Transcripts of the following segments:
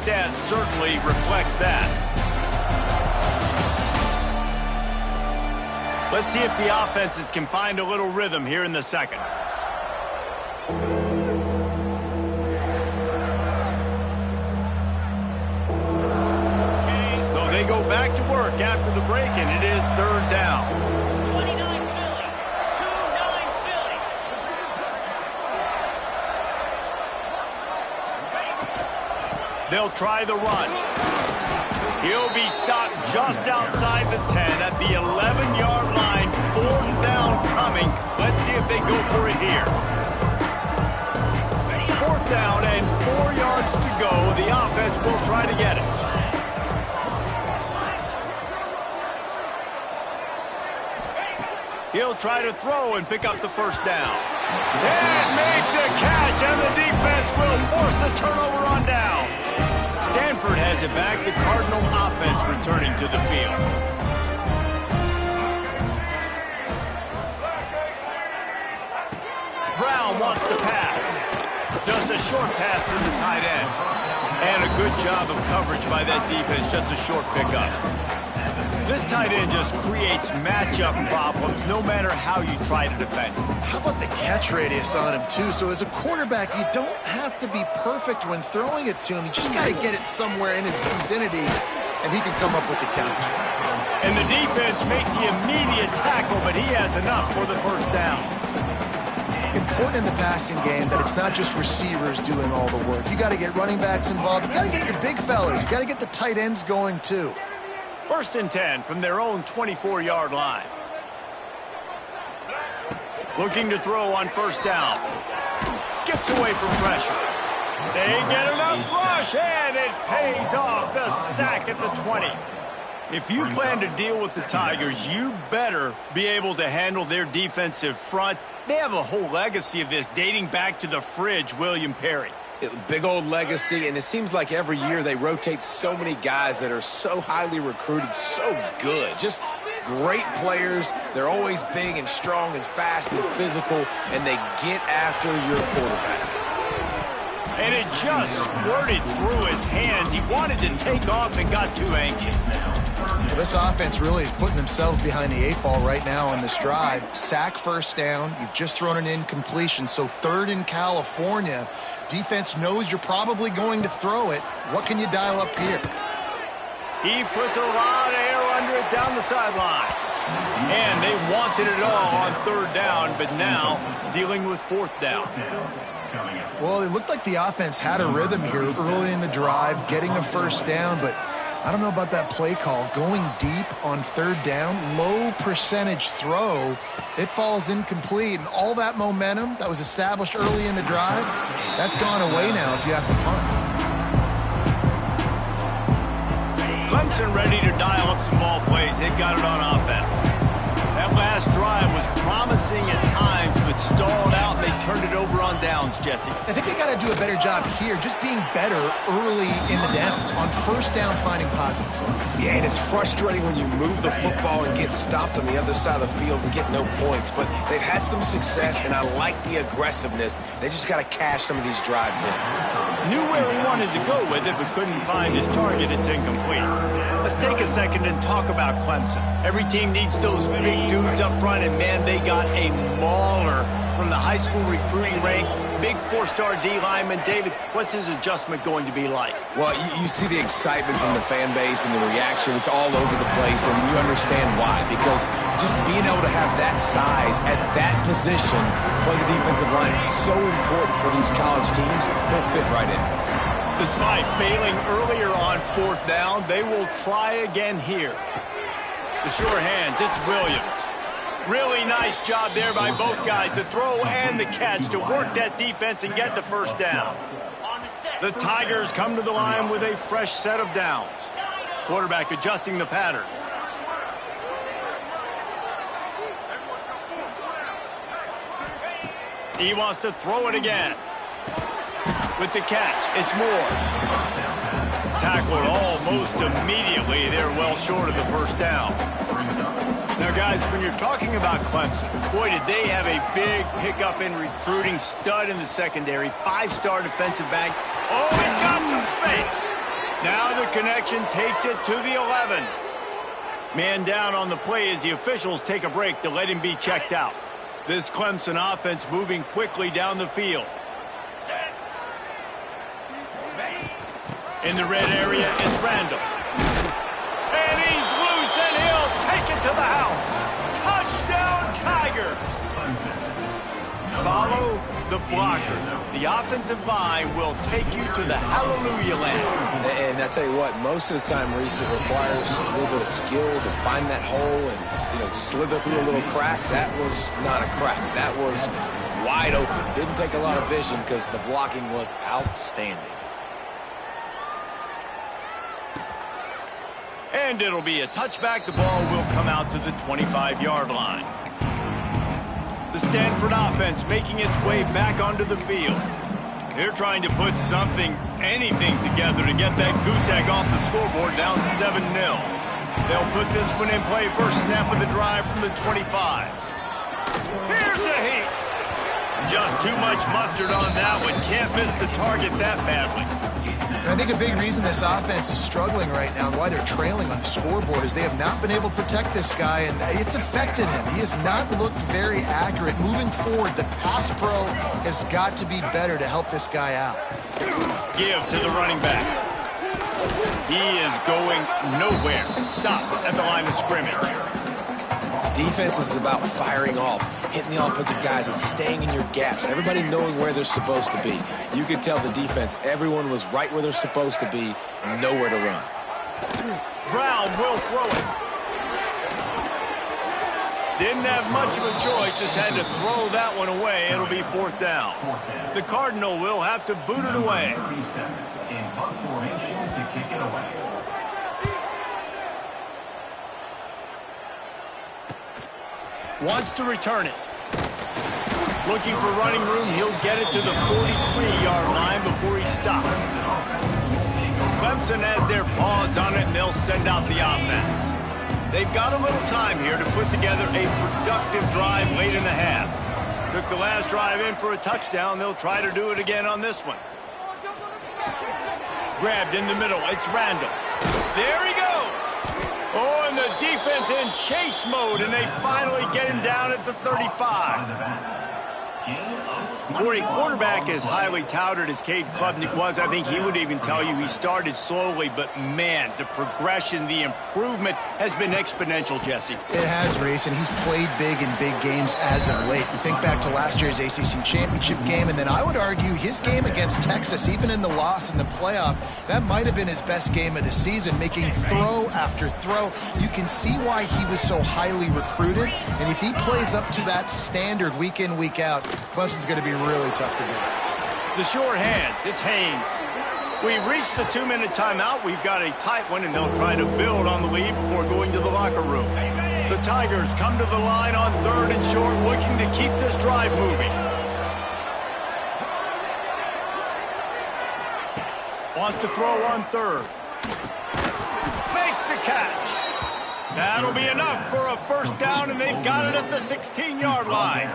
stats certainly reflect that. Let's see if the offenses can find a little rhythm here in the second. So they go back to work after the break, and it is third down. 29 Philly. 2-9 Philly. They'll try the run. He'll be stopped just outside the 10 at the 11-yard line. Fourth down coming. Let's see if they go for it here. Fourth down and 4 yards to go. The offense will try to get it. He'll try to throw and pick up the first down. And make the catch, and the defense will force the turnover on downs. Stanford has it back. The Cardinal offense returning to the field. Brown wants to pass. Just a short pass to the tight end. And a good job of coverage by that defense. Just a short pickup. This tight end just creates matchup problems no matter how you try to defend him. How about the catch radius on him, too? So as a quarterback, you don't have to be perfect when throwing it to him. You just got to get it somewhere in his vicinity, and he can come up with the catch. And the defense makes the immediate tackle, but he has enough for the first down. Important in the passing game that it's not just receivers doing all the work. You got to get running backs involved. You got to get your big fellas. You got to get the tight ends going, too. First and 10 from their own 24-yard line. Looking to throw on first down. Skips away from pressure. They get enough rush, and it pays off. The sack at the 20. If you plan to deal with the Tigers, you better be able to handle their defensive front. They have a whole legacy of this dating back to the fridge, William Perry. Big old legacy, and it seems like every year they rotate so many guys that are so highly recruited, so good. Just great players. They're always big and strong and fast and physical, and they get after your quarterback. And it just squirted through his hands. He wanted to take off and got too anxious. Well, this offense really is putting themselves behind the 8 ball right now on this drive. Sack first down. You've just thrown an incompletion, so third in California. Defense knows you're probably going to throw it. What can you dial up here? He puts a lot of air under it down the sideline. And they wanted it all on third down, but now dealing with fourth down. Well, it looked like the offense had a rhythm here early in the drive, getting a first down, but I don't know about that play call. Going deep on third down, low percentage throw, it falls incomplete, and all that momentum that was established early in the drive, that's gone away now if you have to punt. Clemson ready to dial up some ball plays. They've got it on offense. That last drive was promising at times, but stalled out, and they turned it over on downs, Jesse. I think they got to do a better job here, just being better early in the downs. On first down, finding positive plays. Yeah, and it's frustrating when you move the football and get stopped on the other side of the field and get no points. But they've had some success, and I like the aggressiveness. They just got to cash some of these drives in. Knew where he wanted to go with it, but couldn't find his target. It's incomplete. Let's take a second and talk about Clemson. Every team needs those big dudes up front, and man, they got a mauler from the high school recruiting ranks. Big four-star D lineman. David, what's his adjustment going to be like? Well, you see the excitement from the fan base and the reaction. It's all over the place, and you understand why. Because just being able to have that size at that position, play the defensive line, is so important for these college teams. He'll fit right in. Despite failing earlier on fourth down, they will try again here. The sure hands, it's Williams. Really nice job there by both guys to throw and the catch to work that defense and get the first down. The Tigers come to the line with a fresh set of downs. Quarterback adjusting the pattern. He wants to throw it again. With the catch, it's Moore. Tackled almost immediately. They're well short of the first down. Now, guys, when you're talking about Clemson, boy, did they have a big pickup in recruiting. Stud in the secondary. 5-star defensive back. Oh, he's got some space. Now the connection takes it to the 11. Man down on the play as the officials take a break to let him be checked out. This Clemson offense moving quickly down the field. In the red area, it's Randall. And he's loose, and he'll take it to the house. Touchdown, Tigers. Follow the blockers. The offensive line will take you to the hallelujah land. And I tell you what, most of the time, Reese, it requires a little bit of skill to find that hole and, slither through a little crack. That was not a crack. That was wide open. Didn't take a lot of vision because the blocking was outstanding. And it'll be a touchback. The ball will come out to the 25-yard line. The Stanford offense making its way back onto the field. They're trying to put anything together to get that goose egg off the scoreboard down 7-0. They'll put this one in play. First snap of the drive from the 25. Here's a heat. Just too much mustard on that one. Can't miss the target that badly. I think a big reason this offense is struggling right now and why they're trailing on the scoreboard is they have not been able to protect this guy, and it's affected him. He has not looked very accurate. Moving forward, the pass pro has got to be better to help this guy out. Give to the running back. He is going nowhere. Stop at the line of scrimmage. Defense is about firing off, hitting the offensive guys and staying in your gaps. Everybody knowing where they're supposed to be. You could tell the defense, everyone was right where they're supposed to be, nowhere to run. Brown will throw it. Didn't have much of a choice, just had to throw that one away. It'll be fourth down. The Cardinal will have to boot it away. In punt formation to kick it away. Wants to return it. Looking for running room. He'll get it to the 43-yard line before he stops. Clemson has their paws on it, and they'll send out the offense. They've got a little time here to put together a productive drive late in the half. Took the last drive in for a touchdown. They'll try to do it again on this one. Grabbed in the middle. It's Randall. There he goes. Oh, and the defense in chase mode, and they finally get him down at the 35. For a quarterback as highly touted as Cade Klubnik was, I think he would even tell you he started slowly, but man, the progression, the improvement has been exponential, Jesse. It has, Reese, and he's played big in big games as of late. You think back to last year's ACC championship game, and then I would argue his game against Texas, even in the loss in the playoff, that might have been his best game of the season, making throw after throw. You can see why he was so highly recruited, and if he plays up to that standard week in, week out, Clemson's going to be really tough to beat. The short hands, it's Haynes. We've reached the 2-minute timeout. We've got a tight one, and they'll try to build on the lead before going to the locker room. The Tigers come to the line on 3rd and short, looking to keep this drive moving. Wants to throw on 3rd. Makes the catch. That'll be enough for a first down, and they've got it at the 16-yard line.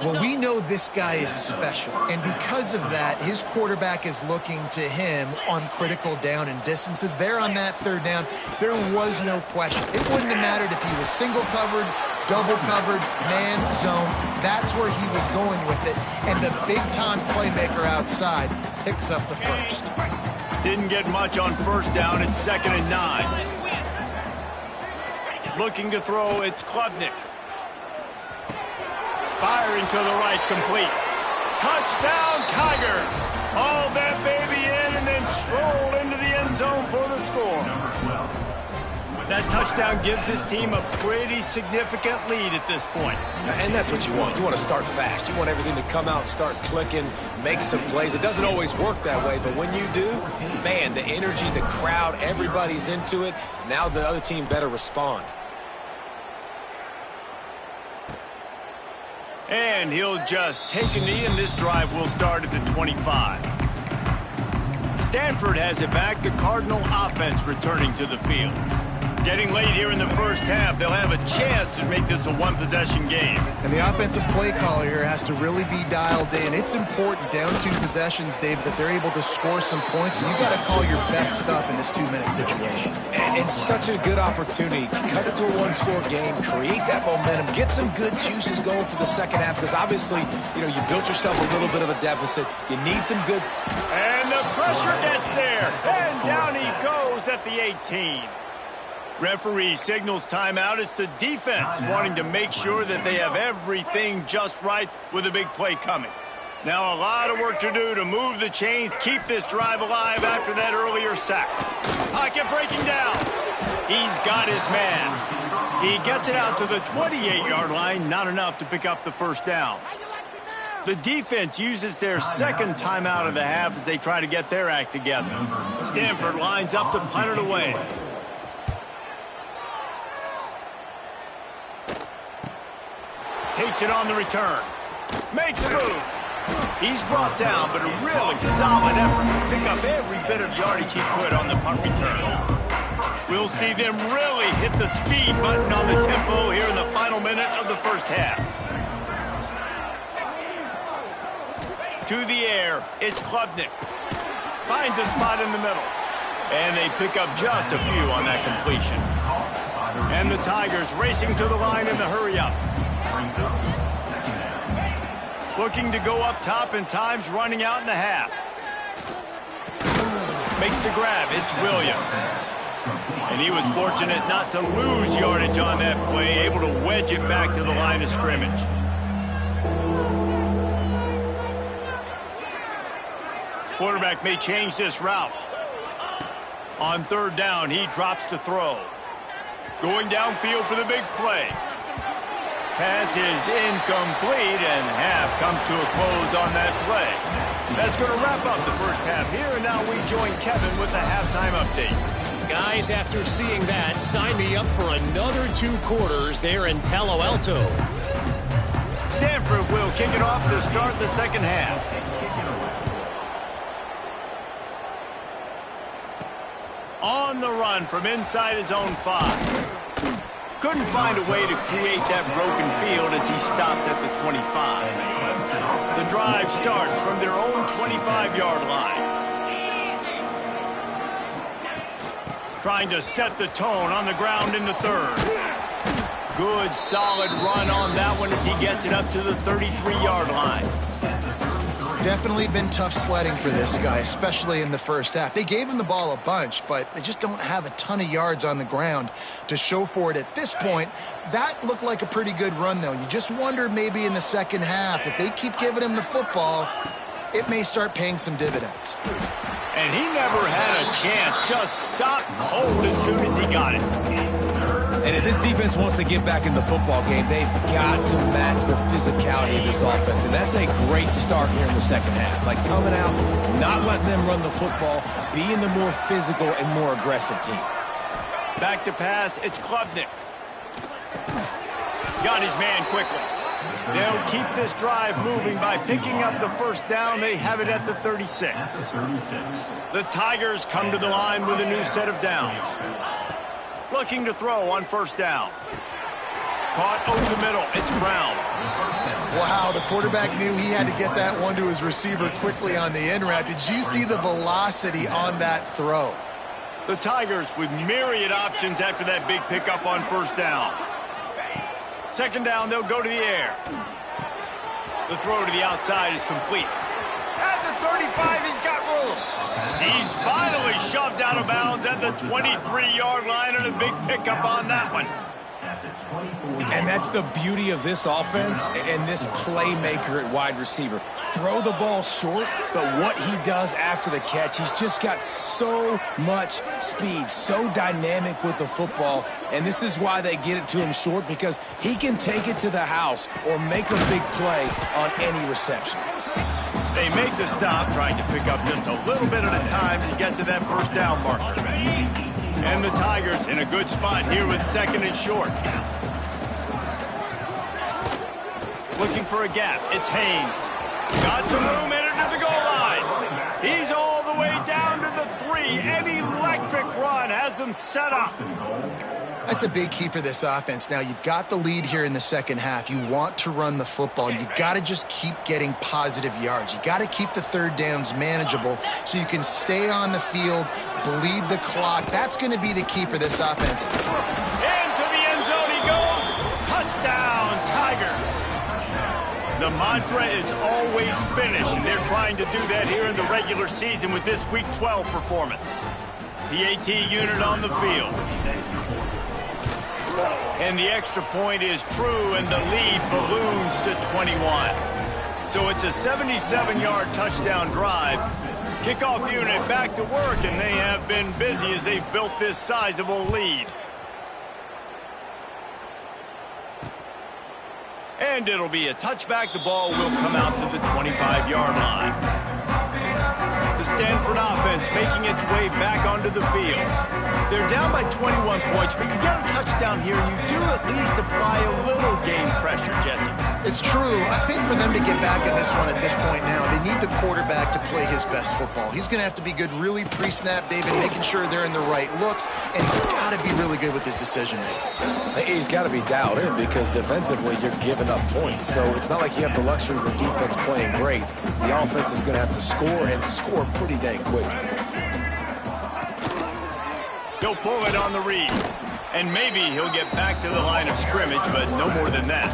Well, we know this guy is special, and because of that, his quarterback is looking to him on critical down and distances. There on that 3rd down, there was no question. It wouldn't have mattered if he was single covered, double covered, man, zone. That's where he was going with it, and the big-time playmaker outside picks up the first. Didn't get much on first down. It's 2nd and 9. Looking to throw, it's Klubnik. Firing to the right, complete. Touchdown, Tigers! All that baby in and then strolled into the end zone for the score. That touchdown gives his team a pretty significant lead at this point. And that's what you want. You want to start fast. You want everything to come out, start clicking, make some plays. It doesn't always work that way, but when you do, man, the energy, the crowd, everybody's into it. Now the other team better respond. And he'll just take a knee, and this drive will start at the 25. Stanford has it back. The Cardinal offense returning to the field. Getting late here in the first half, they'll have a chance to make this a one-possession game. And the offensive play caller here has to really be dialed in. It's important down 2 possessions, Dave, that they're able to score some points. So you got to call your best stuff in this 2-minute situation. And it's such a good opportunity to cut it to a one-score game, create that momentum, get some good juices going for the second half, because obviously, you built yourself a little bit of a deficit. You need some good... And the pressure gets there, and down he goes at the 18. Referee signals timeout. It's the defense wanting to make sure that they have everything just right with a big play coming. Now a lot of work to do to move the chains, keep this drive alive after that earlier sack. Pocket breaking down. He's got his man. He gets it out to the 28-yard line, not enough to pick up the first down. The defense uses their second timeout of the half as they try to get their act together. Stanford lines up to punt it away. Takes it on the return. Makes a move. He's brought down, but a really solid effort to pick up every bit of yardage he could on the punt return. We'll see them really hit the speed button on the tempo here in the final minute of the first half. To the air, it's Klubnik. Finds a spot in the middle. And they pick up just a few on that completion. And the Tigers racing to the line in the hurry-up. Looking to go up top, and time's running out in the half. Makes the grab. It's Williams. And he was fortunate not to lose yardage on that play, able to wedge it back to the line of scrimmage. Quarterback may change this route. On third down, he drops to throw. Going downfield for the big play. Pass is incomplete, and half comes to a close on that play. That's going to wrap up the first half here, and now we join Kevin with the halftime update. Guys, after seeing that, sign me up for another 2 quarters there in Palo Alto. Stanford will kick it off to start the second half. On the run from inside his own 5. Couldn't find a way to create that broken field as he stopped at the 25. The drive starts from their own 25-yard line. Trying to set the tone on the ground in the third. Good, solid run on that one as he gets it up to the 33-yard line. Definitely been tough sledding for this guy, especially in the first half. They gave him the ball a bunch, but they just don't have a ton of yards on the ground to show for it at this point. That looked like a pretty good run, though. You just wonder maybe in the second half, if they keep giving him the football, it may start paying some dividends. And he never had a chance, just stopped cold as soon as he got it. And if this defense wants to get back in the football game, they've got to match the physicality of this offense. And that's a great start here in the second half. Like coming out, not letting them run the football, being the more physical and more aggressive team. Back to pass, it's Klubnik. Got his man quickly. They'll keep this drive moving by picking up the first down. They have it at the 36. The Tigers come to the line with a new set of downs. Looking to throw on first down. Caught over the middle. It's Brown. Wow, the quarterback knew he had to get that one to his receiver quickly on the in route. Did you see the velocity on that throw? The Tigers with myriad options after that big pickup on first down. Second down, they'll go to the air. The throw to the outside is complete. At the 35, he's got room. He's finally shoved out of bounds at the 23-yard line, and a big pickup on that one. And that's the beauty of this offense and this playmaker at wide receiver. Throw the ball short, but what he does after the catch, he's just got so much speed, so dynamic with the football, and this is why they get it to him short, because he can take it to the house or make a big play on any reception. They make the stop, trying to pick up just a little bit at a time to get to that first down marker. And the Tigers in a good spot here with second and short. Looking for a gap. It's Haynes. Got some room in it to the goal line. He's all the way down to the 3. An electric run has him set up. That's a big key for this offense. Now, you've got the lead here in the second half. You want to run the football. You got to just keep getting positive yards. You got to keep the third downs manageable so you can stay on the field, bleed the clock. That's going to be the key for this offense. Into the end zone he goes. Touchdown, Tigers. The mantra is always finish, and they're trying to do that here in the regular season with this Week 12 performance. The AT unit on the field. And the extra point is true, and the lead balloons to 21. So it's a 77-yard touchdown drive. Kickoff unit back to work, and they have been busy as they've built this sizable lead. And it'll be a touchback. The ball will come out to the 25-yard line. The Stanford offense making its way back onto the field. They're down by 21 points, but you get a touchdown here, and you do at least apply a little game pressure, Jesse. It's true. I think for them to get back in this one at this point now, they need the quarterback to play his best football. He's going to have to be good really pre-snap, David, making sure they're in the right looks, and he's got to be really good with his decision-making. He's got to be dialed in because defensively you're giving up points. So it's not like you have the luxury of a defense playing great. The offense is going to have to score and score pretty dang quick. He'll pull it on the read. And maybe he'll get back to the line of scrimmage, but no more than that.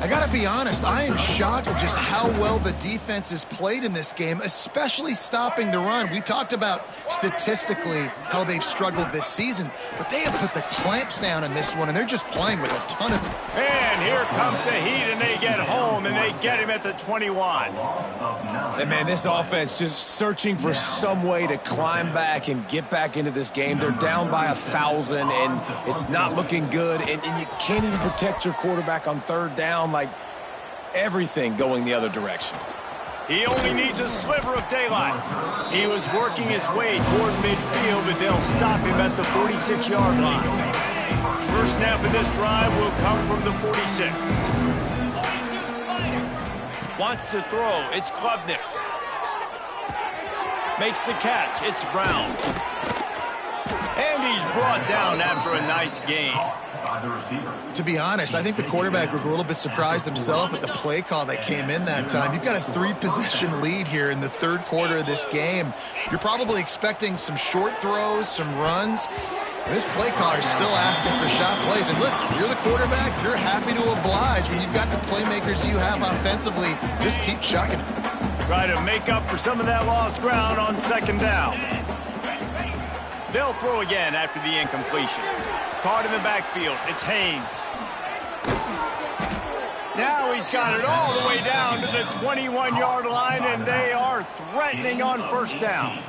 I got to be honest, I am shocked at just how well the defense has played in this game, especially stopping the run. We talked about statistically how they've struggled this season, but they have put the clamps down in this one, and they're just playing with a ton of... And here comes the heat, and they get home, and they get him at the 21. And man, this offense just searching for some way to climb back and get back into this game. They're down by 1,000, and it's not looking good, and you can't even protect your quarterback on third down. Like everything going the other direction. He only needs a sliver of daylight. He was working his way toward midfield, but they'll stop him at the 46-yard line. First snap of this drive will come from the 46. Wants to throw. It's Klubnik. Makes the catch. It's Brown. And he's brought down after a nice gain. To be honest, I think the quarterback was a little bit surprised himself at the play call that came in that time. You've got a 3-possession lead here in the third quarter of this game. You're probably expecting some short throws, some runs. And this play caller is still asking for shot plays. And listen, if you're the quarterback, you're happy to oblige. When you've got the playmakers you have offensively, just keep chucking them. Try to make up for some of that lost ground on second down. They'll throw again after the incompletion. Caught in the backfield. It's Haynes. Now he's got it all the way down to the 21-yard line, and they are threatening on first down.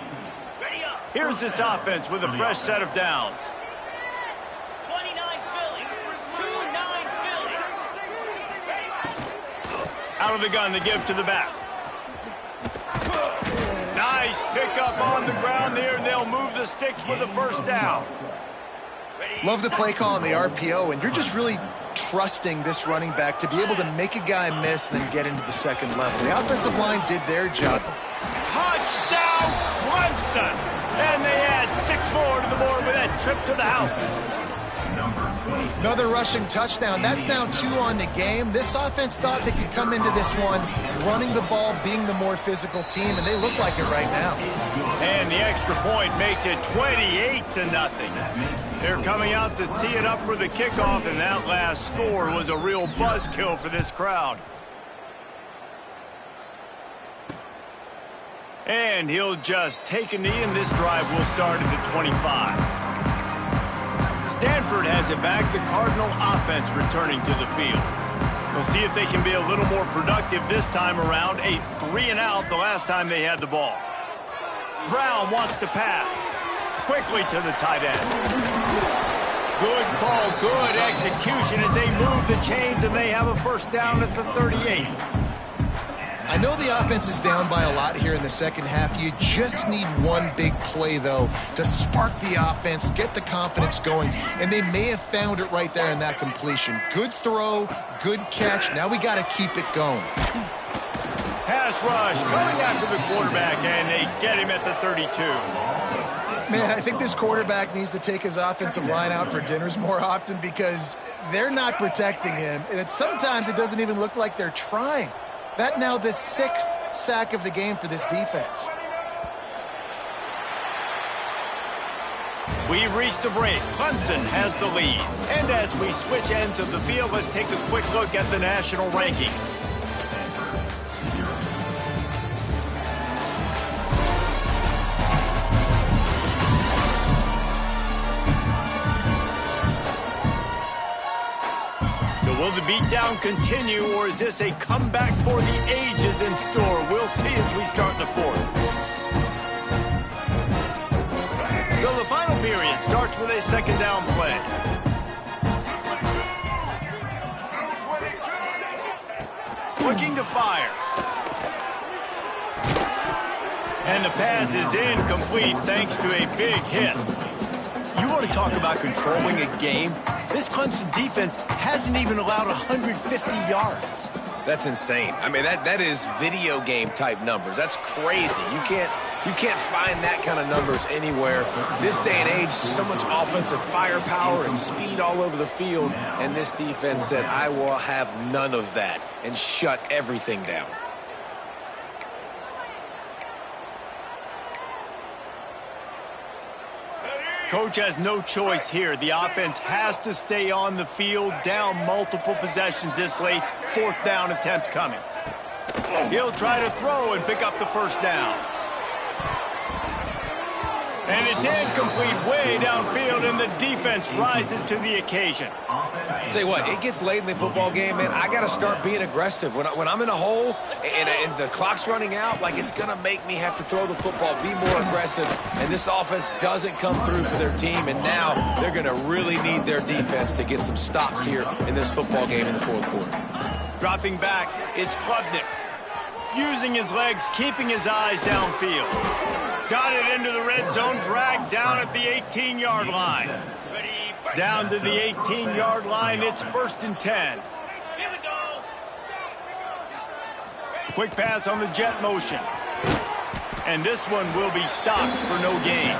Here's this offense with a fresh set of downs. 29 Philly. 2-9 Philly. Out of the gun to give to the back. Nice pickup on the ground there, and they'll move the sticks with a first down. Love the play call on the RPO, and you're just really trusting this running back to be able to make a guy miss and then get into the second level. The offensive line did their job. Touchdown, Clemson! And they add 6 more to the board with that trip to the house. Another rushing touchdown. That's now 2 on the game. This offense thought they could come into this one running the ball, being the more physical team, and they look like it right now. And the extra point makes it 28-0. They're coming out to tee it up for the kickoff, and that last score was a real buzzkill for this crowd. And he'll just take a knee, and this drive will start at the 25. Stanford has it back, the Cardinal offense returning to the field. We'll see if they can be a little more productive this time around. A 3-and-out the last time they had the ball. Brown wants to pass. Quickly to the tight end. Good call, good execution as they move the chains, and they have a first down at the 38. I know the offense is down by a lot here in the second half. You just need one big play, though, to spark the offense, get the confidence going, and they may have found it right there in that completion. Good throw, good catch. Now we got to keep it going. Pass rush coming after the quarterback, and they get him at the 32. Man, I think this quarterback needs to take his offensive line out for dinners more often because they're not protecting him. And sometimes it doesn't even look like they're trying. That now the 6th sack of the game for this defense. We've reached a break. Clemson has the lead. And as we switch ends of the field, let's take a quick look at the national rankings. Will the beatdown continue, or is this a comeback for the ages in store? We'll see as we start the 4th. So the final period starts with a 2nd down play. Looking to fire. And the pass is incomplete thanks to a big hit. You want to talk about controlling a game? This Clemson defense hasn't even allowed 150 yards. That's insane. I mean, that is video game type numbers. That's crazy. You can't find that kind of numbers anywhere. This day and age, so much offensive firepower and speed all over the field, and this defense said, I will have none of that, and shut everything down. Coach has no choice here. The offense has to stay on the field, down multiple possessions this late. 4th down attempt coming. He'll try to throw and pick up the 1st down. And it's incomplete way downfield, and the defense rises to the occasion. Tell you what, it gets late in the football game, man. I got to start being aggressive. When I'm in a hole and the clock's running out, like, it's going to make me have to throw the football, be more aggressive. And this offense doesn't come through for their team, and now they're going to really need their defense to get some stops here in this football game in the 4th quarter. Dropping back, it's Klubnik. Using his legs, keeping his eyes downfield. Got it into the red zone, dragged down at the 18-yard line. Down to the 18-yard line, it's 1st and 10. Quick pass on the jet motion. And this one will be stopped for no gain.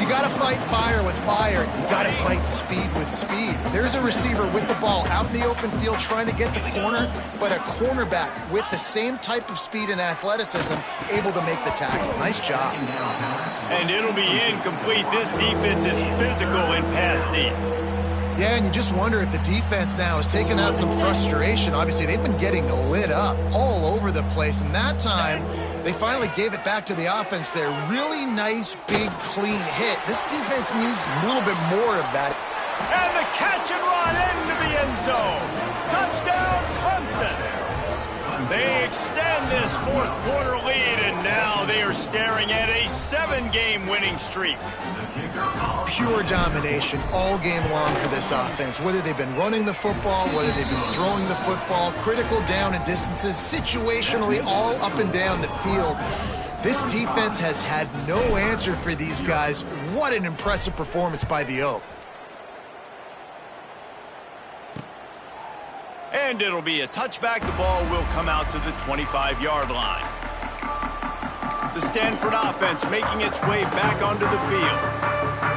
You got to fight fire with fire. You got to fight speed with speed. There's a receiver with the ball out in the open field trying to get the corner, but a cornerback with the same type of speed and athleticism able to make the tackle. Nice job. And it'll be incomplete. This defense is physical and pass deep. Yeah, and you just wonder if the defense now is taking out some frustration. Obviously, they've been getting lit up all over the place, and that time they finally gave it back to the offense there. Really nice, big, clean hit. This defense needs a little bit more of that. And the catch and run into the end zone. Touchdown, Clemson. They extend this 4th quarter lead, and now they are staring at a 7-game winning streak. Pure domination all game long for this offense. Whether they've been running the football, whether they've been throwing the football, critical down and distances, situationally all up and down the field. This defense has had no answer for these guys. What an impressive performance by the Oak. And it'll be a touchback. The ball will come out to the 25-yard line. The Stanford offense making its way back onto the field.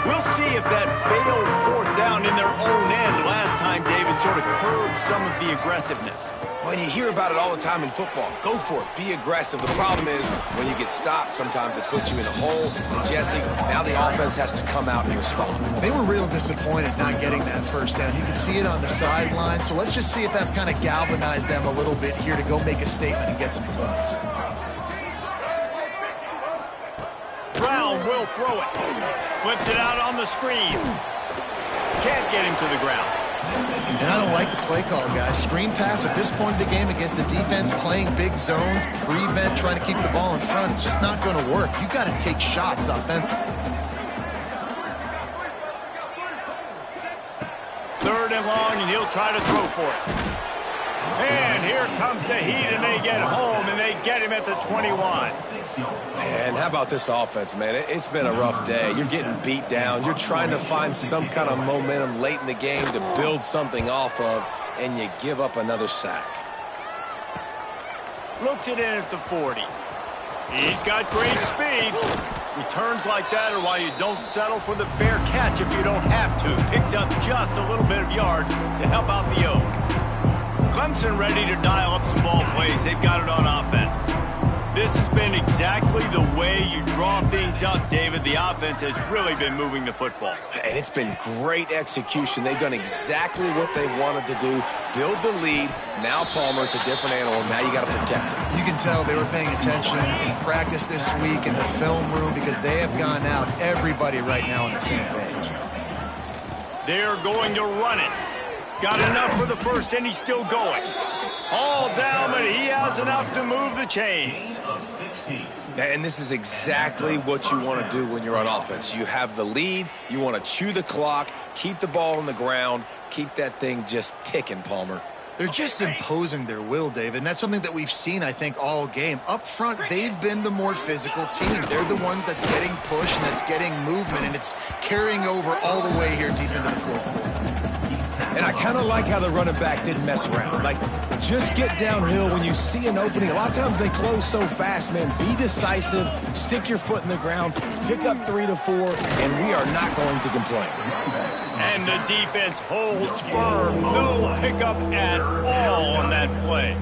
We'll see if that failed 4th down in their own end last time, David, sort of curbed some of the aggressiveness. Well, you hear about it all the time in football. Go for it. Be aggressive. The problem is when you get stopped, sometimes it puts you in a hole. And Jesse, now the offense has to come out and respond. They were real disappointed not getting that 1st down. You can see it on the sideline. So let's just see if that's kind of galvanized them a little bit here to go make a statement and get some points. Brown will throw it. Flips it out on the screen. Can't get him to the ground. And I don't like the play call, guys. Screen pass at this point in the game against a defense playing big zones, prevent, trying to keep the ball in front. It's just not going to work. You got to take shots offensively. 3rd and long, and he'll try to throw for it. And here comes the heat, and they get home, and they get him at the 21. Man, how about this offense, man? It's been a rough day. You're getting beat down. You're trying to find some kind of momentum late in the game to build something off of, and you give up another sack. Looks it in at the 40. He's got great speed. Returns like that are why you don't settle for the fair catch if you don't have to. Picks up just a little bit of yards to help out the O. Clemson ready to dial up some ball plays. They've got it on offense. This has been exactly the way you draw things up, David. The offense has really been moving the football. And it's been great execution. They've done exactly what they wanted to do. Build the lead. Now Palmer's a different animal. Now you got to protect him. You can tell they were paying attention in practice this week in the film room because they have gone out, everybody right now on the same page. They're going to run it. Got enough for the first, and he's still going. All down, but he has enough to move the chains. And this is exactly what you want to do when you're on offense. You have the lead. You want to chew the clock, keep the ball on the ground, keep that thing just ticking, Palmer. They're just imposing their will, David, and that's something that we've seen, I think, all game. Up front, they've been the more physical team. They're the ones that's getting push and that's getting movement, and it's carrying over all the way here deep into the fourth quarter. And I kind of like how the running back didn't mess around. Like, just get downhill when you see an opening. A lot of times they close so fast, man. Be decisive, stick your foot in the ground, pick up 3 to 4, and we are not going to complain. And the defense holds firm. No pickup at all on that play.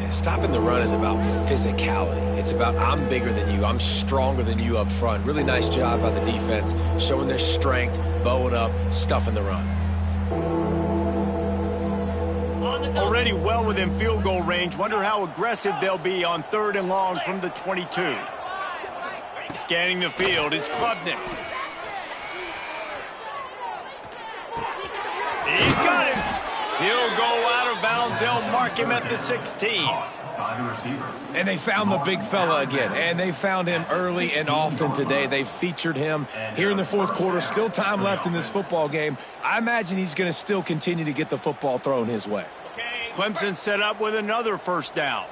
And stopping the run is about physicality. It's about I'm bigger than you. I'm stronger than you up front. Really nice job by the defense, showing their strength, bowing up, stuffing the run. Already well within field goal range. Wonder how aggressive they'll be on 3rd and long from the 22. Scanning the field, it's Klubnik. He's got him. He'll go out of bounds. They'll mark him at the 16. And they found the big fella again, and they found him early and often today. They featured him here in the fourth quarter. Still time left in this football game. I imagine he's going to still continue to get the football thrown his way. Clemson set up with another first down.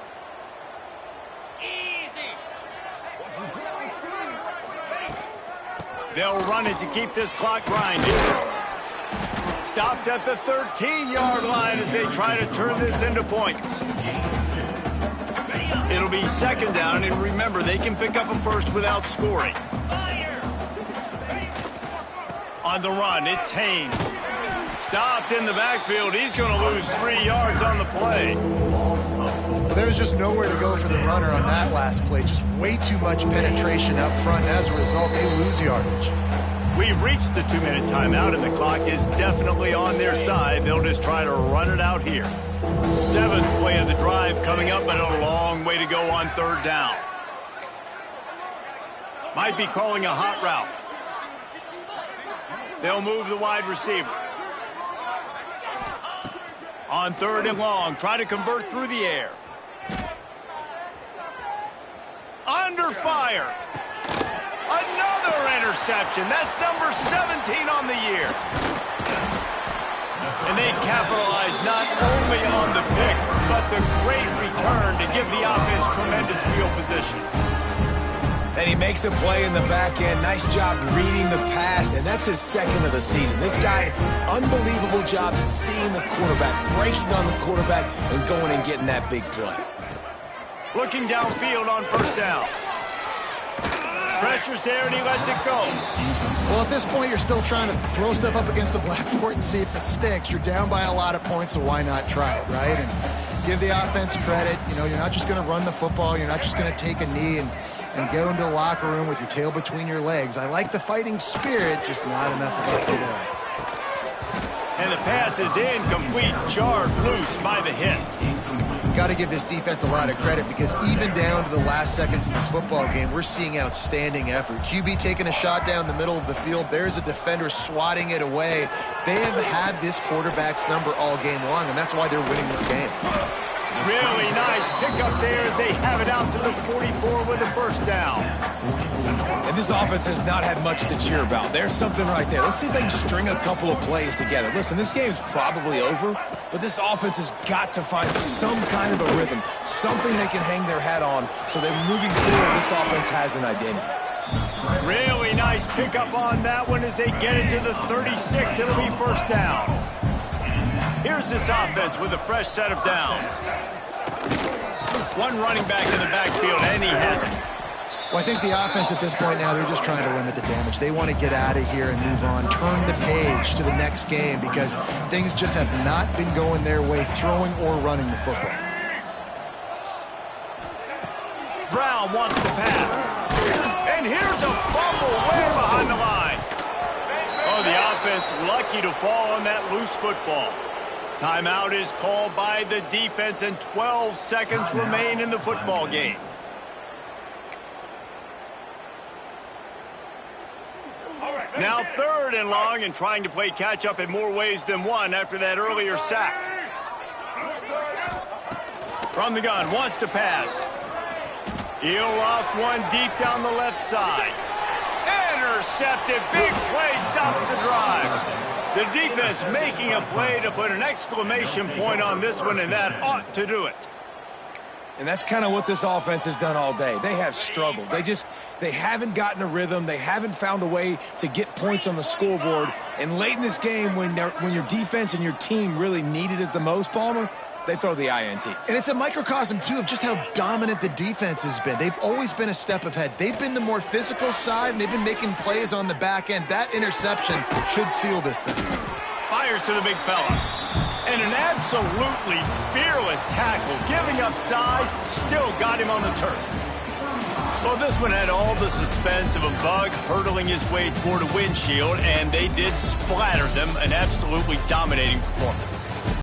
Easy. They'll run it to keep this clock grinding. Stopped at the 13-yard line as they try to turn this into points. It'll be 2nd down, and remember, they can pick up a first without scoring. On the run, it's Haynes. Stopped in the backfield. He's going to lose 3 yards on the play. Well, there's just nowhere to go for the runner on that last play. Just way too much penetration up front. As a result, they lose yardage. We've reached the 2-minute timeout, and the clock is definitely on their side. They'll just try to run it out here. 7th play of the drive coming up, but a long way to go on 3rd down. Might be calling a hot route. They'll move the wide receiver. On 3rd and long, try to convert through the air. Under fire. Another interception. That's number 17 on the year. And they capitalize not only on the pick, but the great return to give the offense tremendous field position. And he makes a play in the back end. Nice job reading the pass, and that's his 2nd of the season. This guy, unbelievable job seeing the quarterback, breaking on the quarterback, and going and getting that big play. Looking downfield on 1st down. Pressure's there, and he lets it go. Well, at this point, you're still trying to throw stuff up against the blackboard and see if it sticks. You're down by a lot of points, so why not try it, right? And give the offense credit. You know, you're not just going to run the football. You're not just going to take a knee and go into the locker room with your tail between your legs. I like the fighting spirit, just not enough of it today. And the pass is incomplete, jarred loose by the hit. Got to give this defense a lot of credit because even down to the last seconds in this football game, we're seeing outstanding effort. QB taking a shot down the middle of the field. There's a defender swatting it away. They have had this quarterback's number all game long, and that's why they're winning this game. Really nice pickup there as they have it out to the 44 with the 1st down. And this offense has not had much to cheer about. There's something right there. Let's see if they can string a couple of plays together. Listen, this game's probably over, but this offense has got to find some kind of a rhythm, something they can hang their hat on so that moving forward, this offense has an identity. Really nice pickup on that one as they get it to the 36. It'll be 1st down. Here's this offense with a fresh set of downs. One running back in the backfield, and he has it. Well, I think the offense at this point now, they're just trying to limit the damage. They want to get out of here and move on, turn the page to the next game because things just have not been going their way, throwing or running the football. Brown wants to pass. And here's a fumble way behind the line. Oh, the offense lucky to fall on that loose football. Timeout is called by the defense, and 12 seconds remain in the football game. Now 3rd and long, and trying to play catch-up in more ways than one after that earlier sack. From the gun, wants to pass. He'll loft one deep down the left side. Intercepted. Big play stops the drive. The defense making a play to put an exclamation point on this one, and that ought to do it. And that's kind of what this offense has done all day. They have struggled. They haven't gotten a rhythm. They haven't found a way to get points on the scoreboard. And late in this game, when your defense and your team really needed it the most, Palmer, they throw the INT. And it's a microcosm, too, of just how dominant the defense has been. They've always been a step ahead. They've been the more physical side, and they've been making plays on the back end. That interception should seal this thing. Fires to the big fella. And an absolutely fearless tackle, giving up size, still got him on the turf. Well, this one had all the suspense of a bug hurtling his way toward a windshield, and they did splatter them. An absolutely dominating performance.